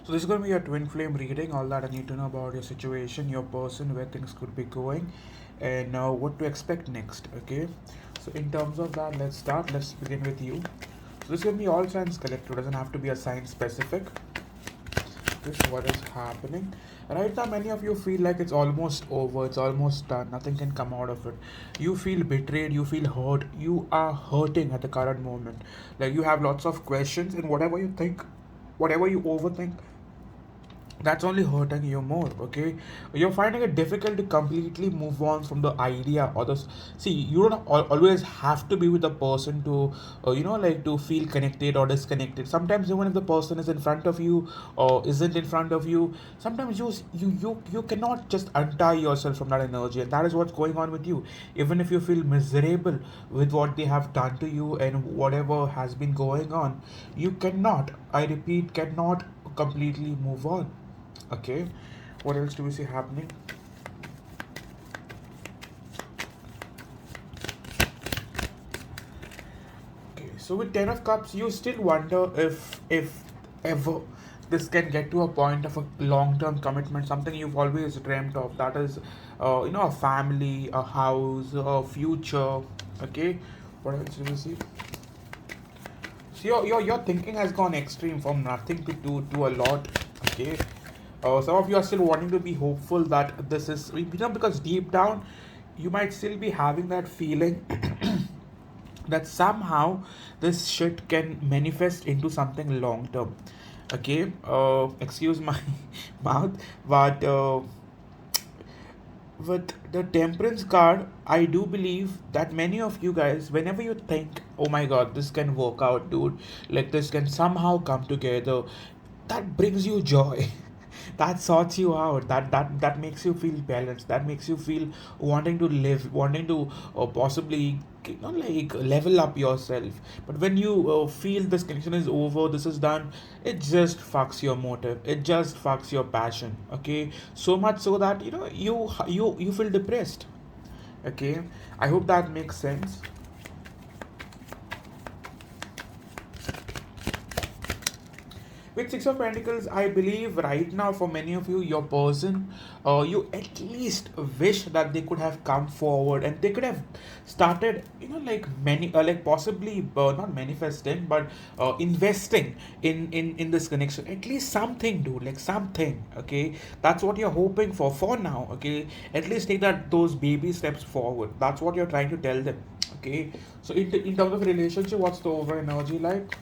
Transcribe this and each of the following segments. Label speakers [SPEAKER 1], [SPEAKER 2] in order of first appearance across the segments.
[SPEAKER 1] So this is going to be a twin flame reading, all that I need to know about your situation, your person, where things could be going, and what to expect next. Okay, so in terms of that, let's start. Let's begin with you. So this is going to be all signs collective. Doesn't have to be a sign specific. This is what is happening right now. Many of you feel like it's almost over, it's almost done, nothing can come out of it. You feel betrayed, you feel hurt, you are hurting at the current moment. Like you have lots of questions, and whatever you think, whatever you overthink, that's only hurting you more. Okay, you're finding it difficult to completely move on from the idea or the see. You don't always have to be with the person to like to feel connected or disconnected. Sometimes even if the person is in front of you or isn't in front of you, sometimes you cannot just untie yourself from that energy, and that is what's going on with you. Even if you feel miserable with what they have done to you and whatever has been going on, you cannot, I repeat, cannot completely move on. Okay, what else do we see happening? Okay, so with Ten of Cups, you still wonder if ever this can get to a point of a long-term commitment, something you've always dreamt of. That is, a family, a house, a future. Okay, what else do we see? So your thinking has gone extreme from nothing to a lot. Okay, some of you are still wanting to be hopeful that this is, because deep down you might still be having that feeling that somehow this shit can manifest into something long term. Okay, excuse my mouth, but with the temperance card, I do believe that many of you guys, whenever you think, oh my god, this can work out, dude, like this can somehow come together, that brings you joy. That sorts you out, that makes you feel balanced, that makes you feel wanting to live, wanting to possibly like level up yourself. But when you feel this connection is over, this is done, it just fucks your motive, it just fucks your passion. Okay, so much so that you feel depressed. Okay, I hope that makes sense. With Six of Pentacles, I believe right now for many of you, your person, you at least wish that they could have come forward and they could have started, like many, like possibly not manifesting, but investing in this connection. At least something, dude, like something. Okay, that's what you're hoping for now. Okay, at least take those baby steps forward. That's what you're trying to tell them. Okay, so in terms of relationship, what's the over energy like?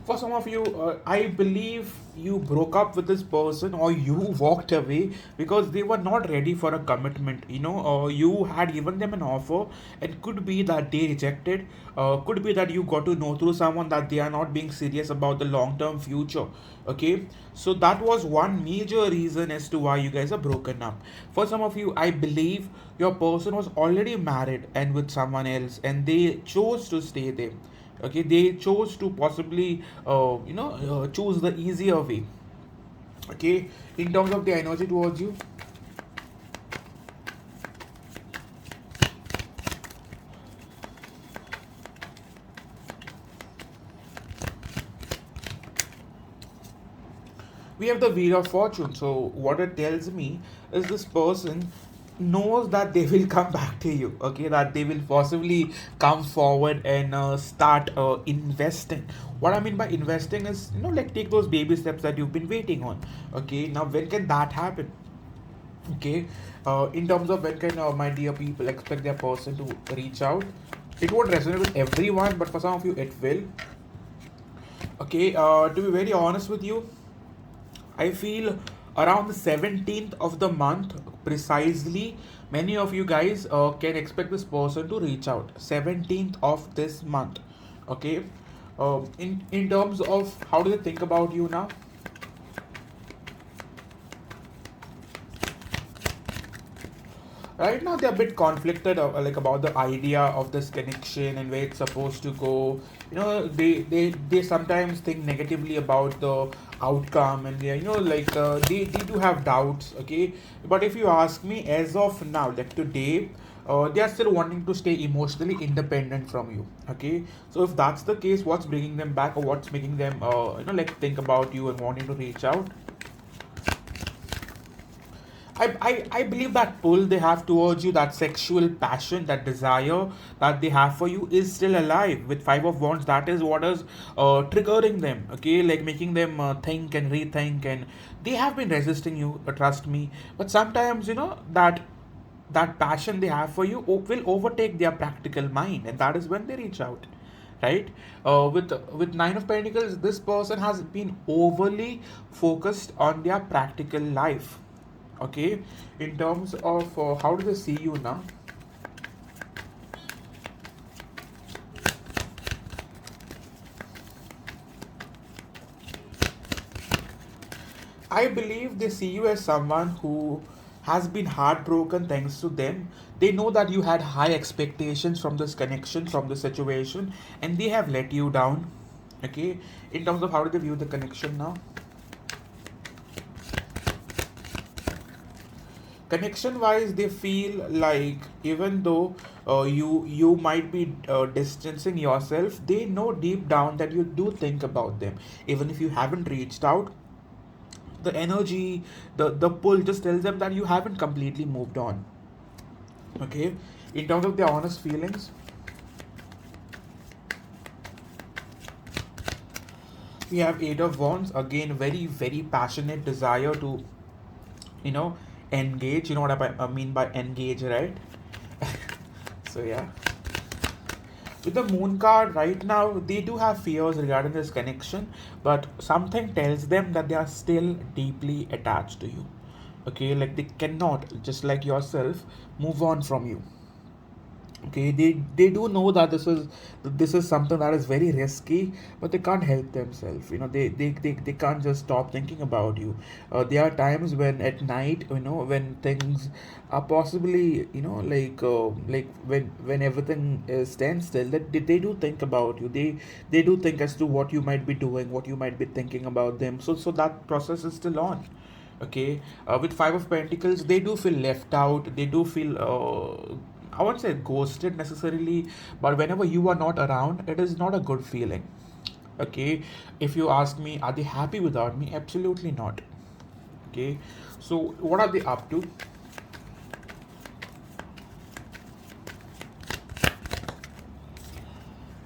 [SPEAKER 1] For some of you, I believe you broke up with this person or you walked away because they were not ready for a commitment. You had given them an offer, and could be that they rejected, could be that you got to know through someone that they are not being serious about the long term future. Okay, so that was one major reason as to why you guys are broken up. For some of you, I believe your person was already married and with someone else, and they chose to stay there. Okay, they chose to possibly choose the easier way. Okay, in terms of the energy towards you, we have the Wheel of Fortune. So what it tells me is this person knows that they will come back to you. Okay, that they will possibly come forward and start investing. What I mean by investing is, like take those baby steps that you've been waiting on. Okay, now when can that happen? Okay, in terms of when can my dear people expect their person to reach out, it won't resonate with everyone, but for some of you it will. Okay, to be very honest with you, I feel around the 17th of the month precisely, many of you guys can expect this person to reach out. 17th of this month. Okay. In terms of how do they think about you now? Right now they're a bit conflicted, like about the idea of this connection and where it's supposed to go. They sometimes think negatively about the outcome, and like they do have doubts. Okay, but if you ask me, as of now, like today, they are still wanting to stay emotionally independent from you. Okay, so if that's the case, what's bringing them back, or what's making them like think about you and wanting to reach out? I believe that pull they have towards you, that sexual passion, that desire that they have for you is still alive. With Five of Wands, that is what is triggering them, okay? Like making them think and rethink, and they have been resisting you, trust me. But sometimes, that passion they have for you will overtake their practical mind, and that is when they reach out, right? With Nine of Pentacles, this person has been overly focused on their practical life. Okay, in terms of how do they see you now? I believe they see you as someone who has been heartbroken thanks to them. They know that you had high expectations from this connection, from this situation, and they have let you down. Okay, in terms of how do they view the connection now? Connection wise, they feel like even though you might be distancing yourself, they know deep down that you do think about them. Even if you haven't reached out, the energy, the pull just tells them that you haven't completely moved on. Okay, in terms of their honest feelings, we have Eight of Wands, again very very passionate desire to, you know engage. You know what I mean by engage, right? So yeah, with the Moon card right now, they do have fears regarding this connection, but something tells them that they are still deeply attached to you. Okay, like they cannot, just like yourself, move on from you. Okay, they do know that this is something that is very risky, but they can't help themselves. They can't just stop thinking about you. There are times when at night, when things are possibly, like when everything stands still, that they do think about you. They do think as to what you might be doing, what you might be thinking about them. So that process is still on. Okay, with Five of Pentacles, they do feel left out. They do feel I won't say ghosted necessarily, but whenever you are not around, it is not a good feeling. Okay, if you ask me, are they happy without me? Absolutely not. Okay, so what are they up to?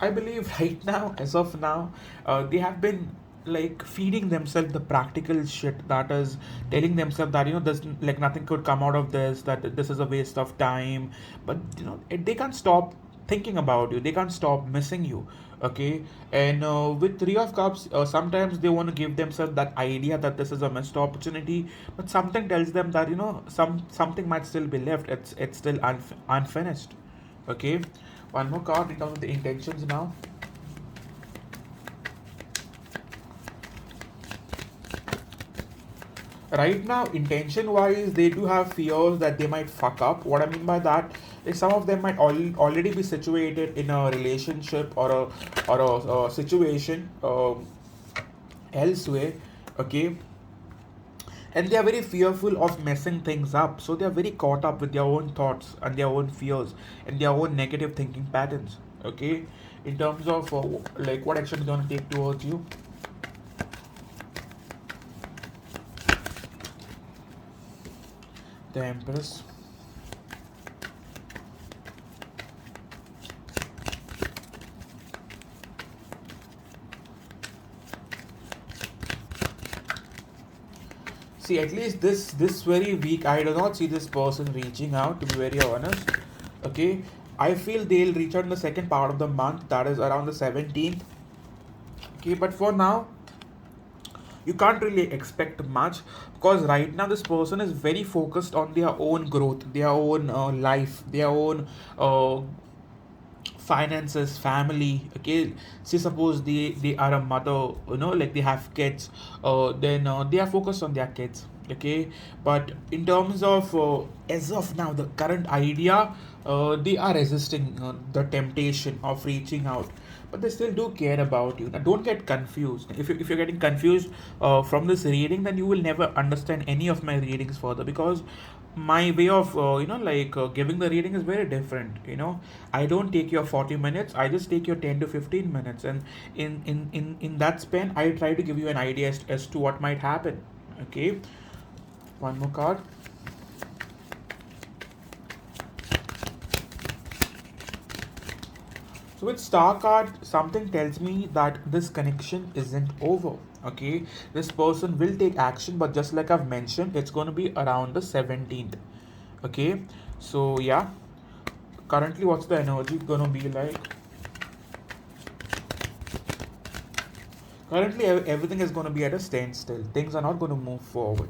[SPEAKER 1] I believe right now, as of now, they have been like feeding themselves the practical shit, that is telling themselves that there's like nothing could come out of this, that this is a waste of time. But they can't stop thinking about you. They can't stop missing you. Okay, and with Three of Cups, sometimes they want to give themselves that idea that this is a missed opportunity, but something tells them that something might still be left. It's still unfinished. Okay, one more card in terms of the intentions now. Right now, intention wise, they do have fears that they might fuck up. What I mean by that is some of them might already be situated in a relationship or a situation elsewhere. Okay, and they are very fearful of messing things up, so they are very caught up with their own thoughts and their own fears and their own negative thinking patterns. Okay, in terms of like what action is going to take towards you. The Empress. See, at least this very week, I do not see this person reaching out, to be very honest. Okay, I feel they'll reach out in the second part of the month, that is around the 17th. Okay, but for now, you can't really expect much, because right now this person is very focused on their own growth, their own life, their own finances, family. Okay, say suppose they are a mother, like they have kids, then they are focused on their kids. Okay, but in terms of as of now, the current idea, they are resisting the temptation of reaching out. but they still do care about you. Now, don't get confused. If you're getting confused from this reading, then you will never understand any of my readings further, because my way of giving the reading is very different. I don't take your 40 minutes, I just take your 10 to 15 minutes, and in that span I try to give you an idea as to what might happen. Okay, one more card. So with star card, something tells me that this connection isn't over. Okay, this person will take action, but just like I've mentioned, it's going to be around the 17th. Okay, so yeah, currently what's the energy going to be like? Currently everything is going to be at a standstill. Things are not going to move forward.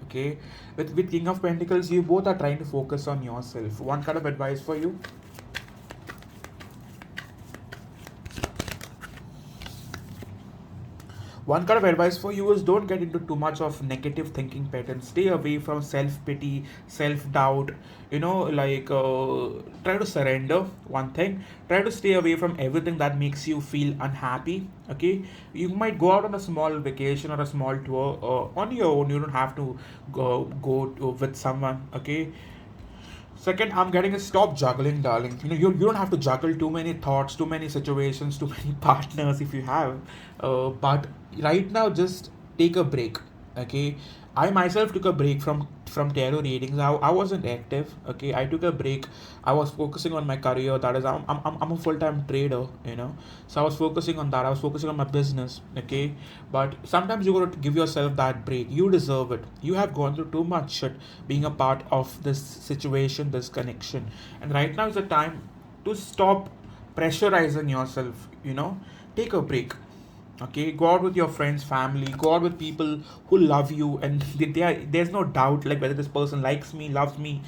[SPEAKER 1] Okay, with King of Pentacles, you both are trying to focus on yourself. One kind of advice for you: one kind of advice for you is, don't get into too much of negative thinking patterns. Stay away from self-pity, self-doubt. Try to surrender. One thing, try to stay away from everything that makes you feel unhappy. Okay, you might go out on a small vacation or a small tour on your own. You don't have to with someone. Okay. Second, I'm getting a stop juggling, darling. You don't have to juggle too many thoughts, too many situations, too many partners if you have. But right now, just take a break. Okay, I myself took a break from tarot readings. I wasn't active. Okay, I took a break. I was focusing on my career. That is, I'm a full time trader. So I was focusing on that. I was focusing on my business. Okay, but sometimes you got to give yourself that break. You deserve it. You have gone through too much shit being a part of this situation, this connection, and right now is the time to stop pressurizing yourself. Take a break. Okay, go out with your friends, family, go out with people who love you, and there's no doubt like whether this person likes me, loves me.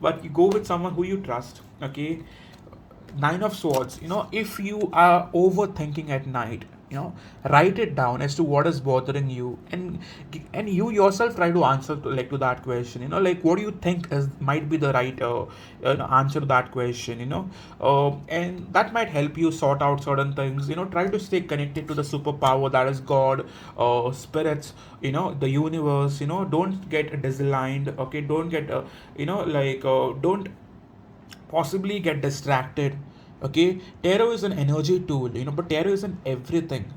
[SPEAKER 1] But you go with someone who you trust. Okay, Nine of Swords. If you are overthinking at night, write it down as to what is bothering you, and you yourself try to answer to that question. Like, what do you think is might be the right answer to that question. And that might help you sort out certain things. Try to stay connected to the superpower that is God, spirits, the universe. Don't get disaligned. Okay, don't get don't possibly get distracted. Okay, tarot is an energy tool, but tarot isn't everything.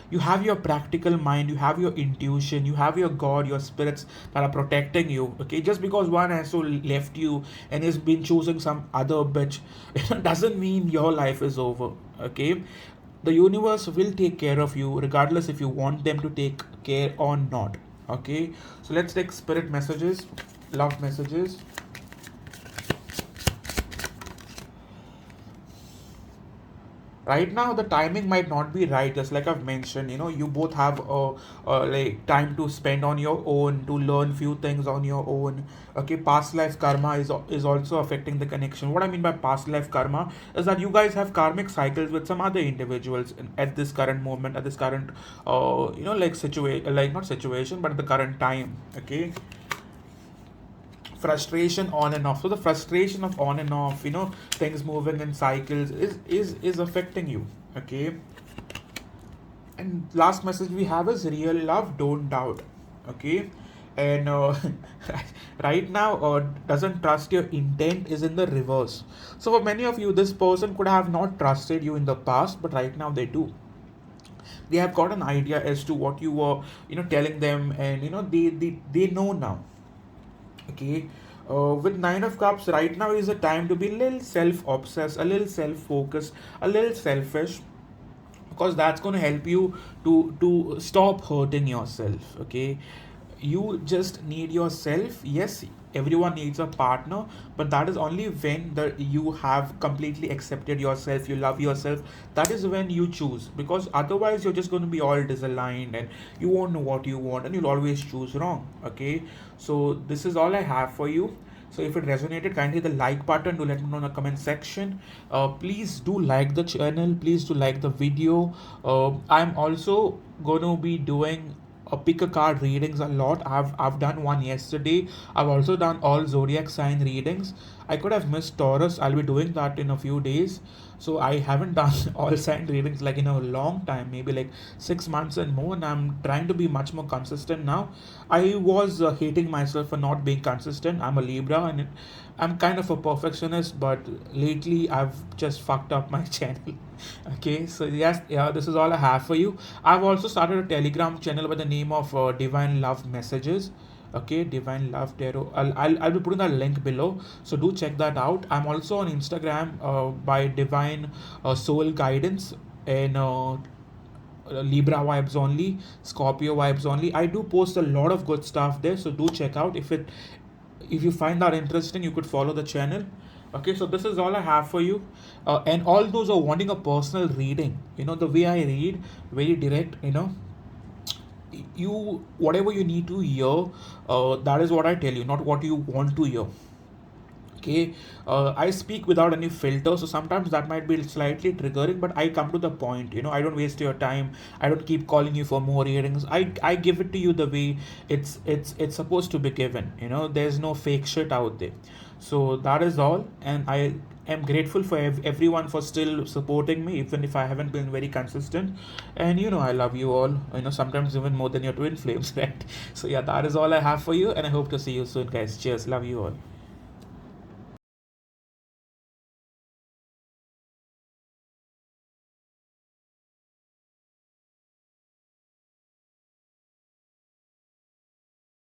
[SPEAKER 1] You have your practical mind, you have your intuition, you have your God, your spirits that are protecting you. Okay, just because one asshole left you and has been choosing some other bitch, doesn't mean your life is over. Okay, the universe will take care of you regardless if you want them to take care or not. Okay, so let's take spirit messages, love messages. Right now the timing might not be right, just like I've mentioned. You both have like time to spend on your own, to learn few things on your own. Okay, past life karma is also affecting the connection. What I mean by past life karma is that you guys have karmic cycles with some other individuals at this current moment, at this current situation, like not situation but at the current time. Okay, frustration on and off. So the frustration of on and off, things moving in cycles is affecting you. Okay, and last message we have is, real love, don't doubt. Okay, and right now doesn't trust your intent is in the reverse. So for many of you, this person could have not trusted you in the past, but right now they do. They have got an idea as to what you were telling them, and they know now. Okay, with Nine of Cups, right now is a time to be a little self-obsessed, a little self-focused, a little selfish, because that's going to help you to stop hurting yourself. Okay, you just need yourself. Yes, everyone needs a partner, but that is only when you have completely accepted yourself, you love yourself. That is when you choose, because otherwise you're just going to be all disaligned and you won't know what you want, and you'll always choose wrong. Okay, so this is all I have for you. So if it resonated, kindly hit the like button. Do let me know in the comment section. Please do like the channel, please do like the video. I'm also going to be doing pick a card readings a lot. I've done one yesterday. I've also done all zodiac sign readings. I could have missed Taurus. I'll be doing that in a few days. So I haven't done all sign readings like in a long time, maybe like 6 months and more, and I'm trying to be much more consistent now. I was hating myself for not being consistent. I'm a Libra, and I'm kind of a perfectionist, but lately I've just fucked up my channel. Okay, so yes, yeah, this is all I have for you. I've also started a Telegram channel by the name of Divine Love Messages. Okay, Divine Love Tarot. I'll be putting that link below, so do check that out. I'm also on Instagram by Divine Soul Guidance, and Libra vibes only, Scorpio vibes only. I do post a lot of good stuff there, so do check out. If you find that interesting, you could follow the channel. Okay, so this is all I have for you. And all those are wanting a personal reading, the way I read, very direct, you whatever you need to hear, that is what I tell you, not what you want to hear. Okay, I speak without any filter, so sometimes that might be slightly triggering, but I come to the point. I don't waste your time. I don't keep calling you for more readings. I give it to you the way it's supposed to be given. There's no fake shit out there. So that is all, and I am grateful for everyone for still supporting me, even if I haven't been very consistent. And I love you all. Sometimes even more than your twin flames, right? So yeah, that is all I have for you, and I hope to see you soon, guys. Cheers, love you all.